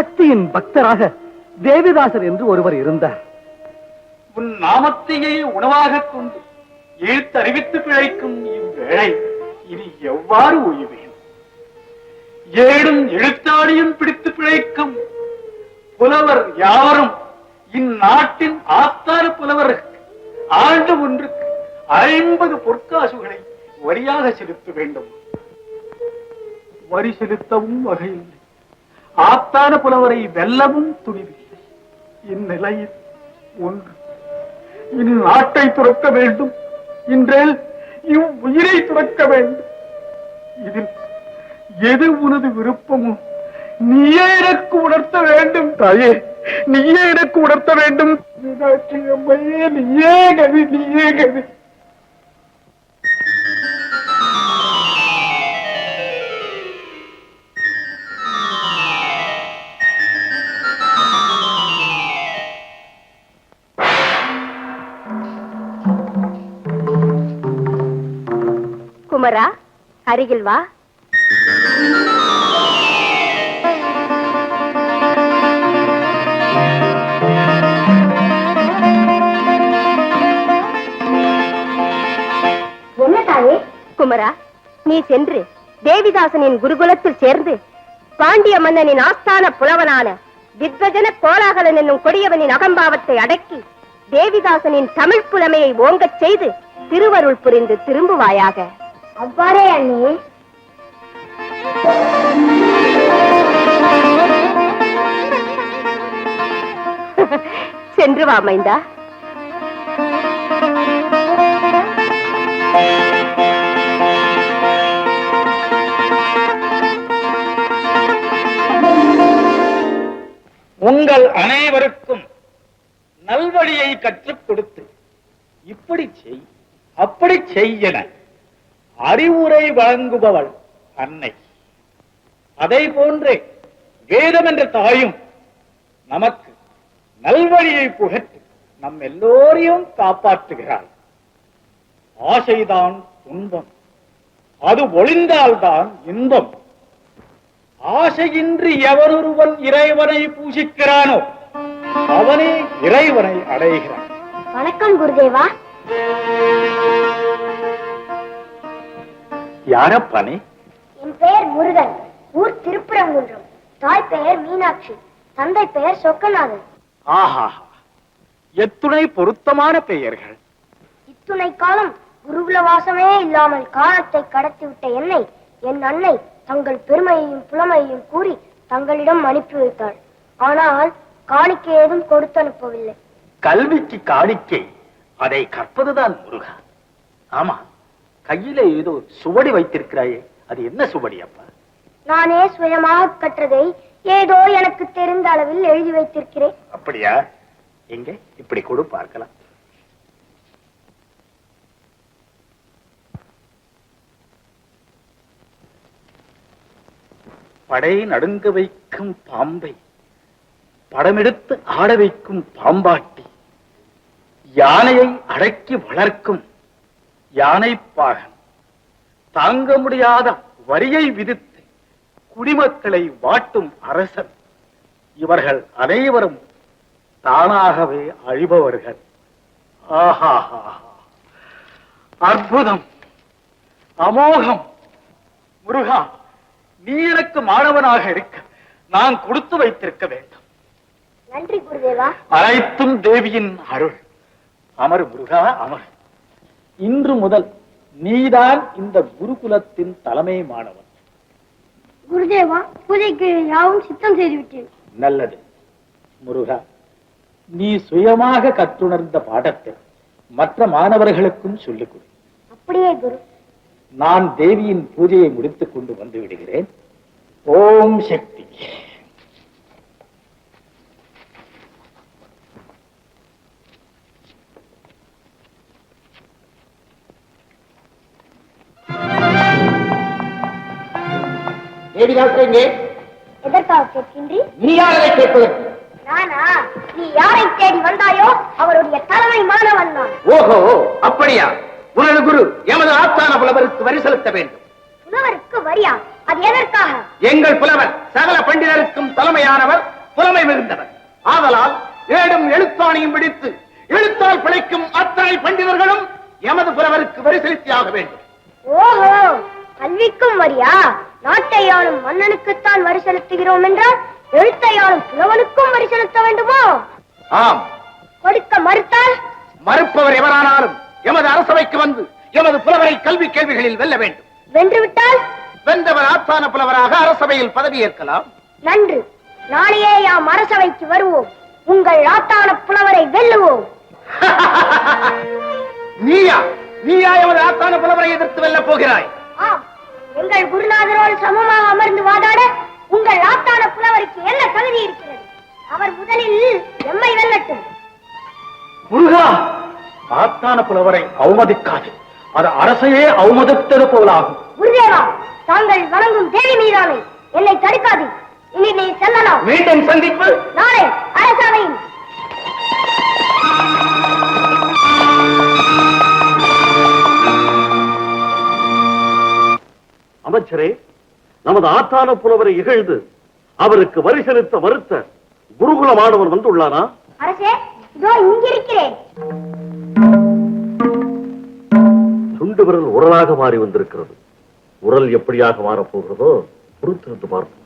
சக்தியின் பக்தராக தேவிதாசர் என்று ஒருவர் இருந்தார். உன் நாமத்தையே உணவாக கொண்டு எழுத்தறிவித்து பிழைக்கும் இவ்வேளை இனி எவ்வாறு ஓய்வேன்? ஏடும் எழுத்தாடியும் பிடித்து பிழைக்கும் புலவர் யாவரும் இந்நாட்டின் ஆஸ்தான புலவருக்கு ஆண்டு ஒன்றுக்கு 50 பொற்காசுகளை வரியாக செலுத்த வேண்டும். வரி செலுத்தவும் வகையில்லை, ஆஸ்தான புலவரை வெல்லவும் துணிவில்லை. இந்நிலையில் ஒன்று, இனி நாட்டை துறக்க வேண்டும், இன்றேல் இவ்வுயிரை துறக்க வேண்டும். இதில் எது உனது விருப்பமோ நீயே எனக்கு உணர்த்த வேண்டும். தாயே, நீயே எனக்கு உணர்த்த வேண்டும். மீனாட்சி அம்மையே, நீயே கதி, நீயே கதி. குமரா, அருகில் வா. என்ன தாயே? குமரா, நீ சென்று தேவிதாசனின் குருகுலத்தில் சேர்ந்து பாண்டிய மன்னனின் ஆஸ்தான புலவனான திக்வஜன கோலாகலன் என்னும் கொடியவனின் அகம்பாவத்தை அடக்கி தேவிதாசனின் தமிழ் புலமையை ஓங்கச் செய்து திருவருள் புரிந்து திரும்புவாயாக. அவ்வாறே அண்ணே. சென்று வா மைந்தா. உங்கள் அனைவருக்கும் நல்வழியை கற்றுக் கொடுத்து இப்படி செய் அப்படி செய்யன அறிவுரை வழங்குபவள் அன்னை. அதை போன்றே வேதம் என்ற தாயும் நமக்கு நல்வழியை புகட்டு நம் எல்லோரையும் காப்பாற்றுகிறாள். ஆசைதான் துன்பம், அது ஒளிந்தால்தான் இன்பம். ஆசையின்றி எவரொருவன் இறைவனை பூசிக்கிறானோ அவனே இறைவனை அடைகிறான். வணக்கம் குருதேவா. யாரப்பனே? என் பெயர் முருகன், ஊர் திருப்பரங்குன்றம். தாய் பெயர் மீனாட்சி, தந்தை பெயர் சொக்கநாதன். ஆஹா, எத்துணை பொருத்தமான பெயர்கள். இத்துணை காலம் குருகுல வாசமே இல்லாமல் காலத்தை கடத்திவிட்ட என்னை என் அன்னை தங்கள் பெருமையையும் புலமையையும் கூறி தங்களிடம் அனுப்பி வைத்தாள். ஆனால் காணிக்கை ஏதும் கொடுத்து அனுப்பவில்லை. கல்விக்கு காணிக்கை அதை கற்பதுதான் முருகா. ஆமா, கையில ஏதோ சுவடி வைத்திருக்கிறாயே, அது என்ன சுவடி அப்பா? நானே சுயமாக கற்றதை ஏதோ எனக்கு தெரிந்த அளவில் எழுதி வைத்திருக்கிறேன். அப்படியா? எங்க இப்படி கொடு பார்க்கலாம். படை நடுங்க வைக்கும் பாம்பை படமெடுத்து ஆட வைக்கும் பாம்பாட்டி, யானையை அடக்கி வளர்க்கும் யானை பாகன், தாங்க முடியாத வரியை விதித்து குடிமக்களை வாட்டும் அரசன், இவர்கள் அனைவரும் தானாகவே அழிபவர்கள். ஆஹா, அற்புதம், அமோகம். முருகா, நீ எனக்கு மாணவனாக இருக்க நான் கொடுத்து வைத்திருக்க வேண்டும். நன்றி குருதேவா. அனைத்தும் தேவியின் அருள். அமர் முருகா, அமர். இன்று முதல் நீதான் இந்த குருகுலத்தின் தலைமை மாணவன். குருதேவா, பூஜைக்கு யாவும் சித்தம் செய்து விட்டேன். நல்லது முருகா, நீ சுயமாக கற்றுணர்ந்த பாடத்தை மற்ற மாணவர்களுக்கும் சொல்லிக் கொடு. அப்படியே குரு. நான் தேவியின் பூஜையை முடித்துக் கொண்டு வந்து விடுகிறேன். ஓம் சக்தி. எதற்காக கேட்கின்றீர்? நீ யாரை கேட்பதற்கு? நானா? நீ யாரை தேடி வந்தாயோ அவருடைய தலைமை மாணவன் நான். ஓஹோ, அப்படியா? உனது குரு எமது ஆஸ்தான புலவருக்கு வரி செலுத்த வேண்டும். புலவருக்கு வரியா? அது எதற்காக? எங்கள் புலவர் சகல பண்டிதருக்கும் தலைமையானவர் புலமை மிகுந்தவர். ஆதலால் ஏடும் எழுத்தாணியும் பிடித்து எழுத்தால் பிழைக்கும் அத்தனை பண்டிதர்களும் எமது புலவருக்கு வரி செலுத்தியாக வேண்டும். ஓஹோ, கல்விக்கும் வரியா? நாட்டை ஆளும் மன்னனுக்குத்தான் வரி செலுத்துகிறோம் என்றால் எழுத்தை ஆளும் புலவனுக்கும் வரி செலுத்த வேண்டுமோ? ஆம். கொடுக்க மறுத்தால்? மறுப்பவர் எவரானாலும் எமது அரசவைக்கு வந்து எமது புலவரை கல்வி கேள்விகளில் வெல்ல வேண்டும். வென்றுவிட்டால்? வென்றவர் ஆத்தான புலவராக அரசவையில் பதவியேற்கலாம். நன்று, நாளையே யாம் அரசவைக்கு வருவோம். உங்கள் ஆத்தான புலவரை வெல்லுவோம். நீயா எமது ஆத்தான புலவரை எதிர்த்து வெல்ல போகிறாய்? ஆம், எங்கள் குருநாதரோடு சமமாக அமர்ந்து வாதாட உங்கள் ஆத்தான புலவருக்கு என்ன தகுதி இருக்கிறது? அவர் முதலில் எம்மை வெல்லட்டும். முருகா, ஆத்தான புலவரை அவமதிக்காது. அது அரசையே அவமதித்தது போலாகும். குருதேவா, தாங்கள் வணங்கும் தேவி மீதானே என்னை தடுக்காது. இனி நீ செல்லலாம். மீண்டும் சந்திப்பு நாளை அரசவையில். அமைச்சரே, நமது ஆத்தான புலவரை இகழ்ந்து அவருக்கு வரி செலுத்த மறுத்த குருகுல மாணவர் வந்துள்ளாரா? அரசே, இதோ இங்கிருக்கிறேன். சுண்டு விரல் உரலாக மாறி வந்திருக்கிறது. உரல் எப்படியாக மாறப்போகிறதோ பொறுத்திருந்து பார்ப்போம்.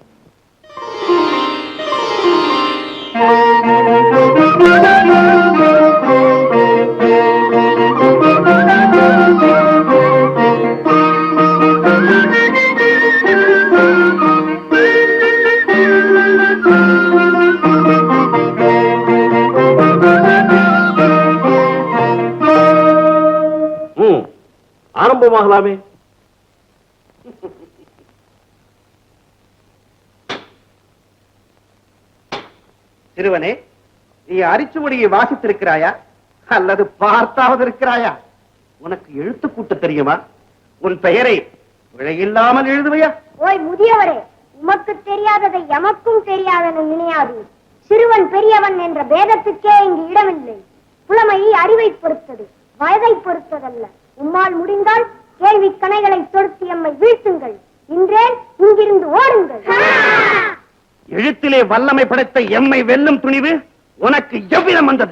ஆரம்பமாகலாமே. சிறுவனே, நீ அரிச்சுவடியை வாசித்திருக்கிறாயா அல்லது பார்த்தாவது இருக்கிறாயா? உனக்கு எழுத்து கூட்ட தெரியுமா? உன் பெயரை பிழையில்லாமல் எழுதுவையா? ஓய் முதியவரே, உமக்கு தெரியாததை எமக்கும் தெரியாதென நினையாது. சிறுவன் பெரியவன் என்ற பேதத்துக்கே இங்கு இடமில்லை. புலமை அறிவை பொறுத்தது, வயதை பொறுத்ததல்ல. உம்மால் முடிந்தால் கேள்வி கணைகளை தொடுத்து எம்மை வீழ்த்துங்கள். இன்றேன் இங்கிருந்து ஓடுங்கள். எழுத்திலே வல்லமை படைத்த எம்மை வெல்லும் துணிவு உனக்கு எவ்விதம் வந்தது?